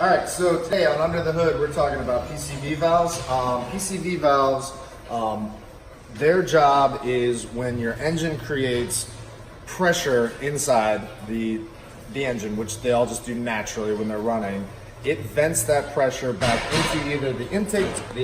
All right, so today on Under the Hood, we're talking about PCV valves. PCV valves, their job is when your engine creates pressure inside the engine, which they all just do naturally when they're running. It vents that pressure back into either the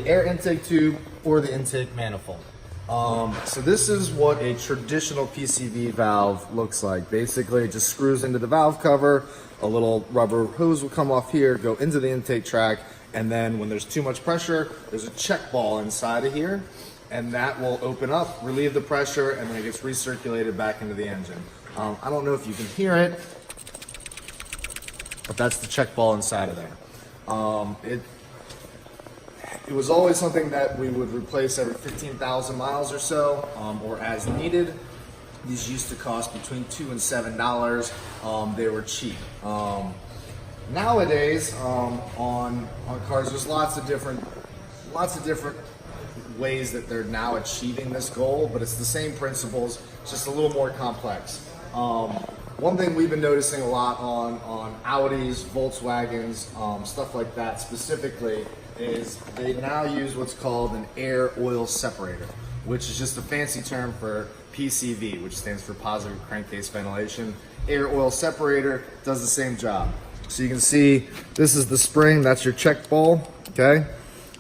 air intake tube or the intake manifold. So this is what a traditional PCV valve looks like. Basically, it just screws into the valve cover, a little rubber hose will come off here, go into the intake track, and then when there's too much pressure, there's a check ball inside of here, and that will open up, relieve the pressure, and then it gets recirculated back into the engine. I don't know if you can hear it, but that's the check ball inside of there. It was always something that we would replace every 15,000 miles or so, or as needed. These used to cost between $2 and $7. They were cheap. Nowadays, on cars, there's lots of different ways that they're now achieving this goal, but it's the same principles, just a little more complex. One thing we've been noticing a lot on Audis, Volkswagens, stuff like that specifically, is they now use what's called an air oil separator, which is just a fancy term for PCV, which stands for positive crankcase ventilation. Air oil separator does the same job. So you can see this is the spring, that's your check ball, okay?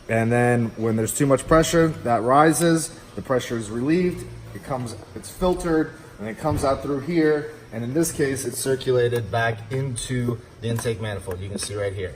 And then when there's too much pressure, that rises, the pressure is relieved, it's filtered, and it comes out through here, and in this case, it's circulated back into the intake manifold. You can see right here.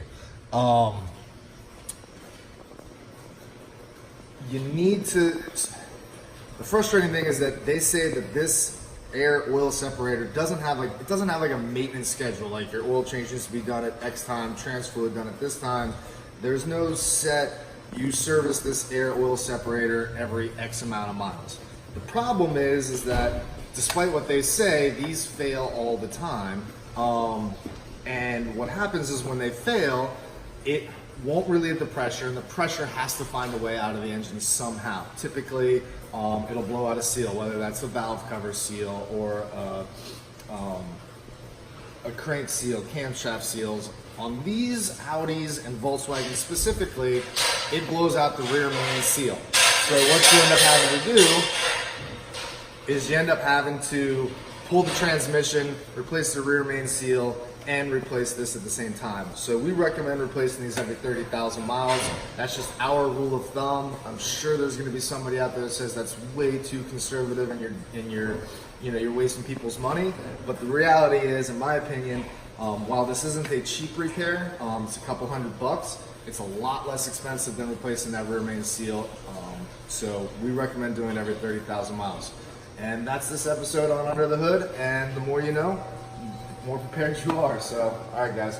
The frustrating thing is that they say that this air oil separator doesn't have like a maintenance schedule, like your oil change needs to be done at X time, trans fluid done at this time. There's no set, you service this air oil separator every X amount of miles. The problem is that despite what they say, these fail all the time. And what happens is when they fail, it won't relieve the pressure, and the pressure has to find a way out of the engine somehow. Typically, it'll blow out a seal, whether that's a valve cover seal or a crank seal, camshaft seals. On these Audis and Volkswagens specifically, it blows out the rear main seal. So what you end up having to do is you end up having to pull the transmission, replace the rear main seal, and replace this at the same time. So we recommend replacing these every 30,000 miles. That's just our rule of thumb. I'm sure there's going to be somebody out there that says that's way too conservative and you're wasting people's money. But the reality is, in my opinion, while this isn't a cheap repair, it's a couple $100. It's a lot less expensive than replacing that rear main seal. So we recommend doing it every 30,000 miles. And that's this episode on Under the Hood, and the more you know, the more prepared you are. So, all right, guys.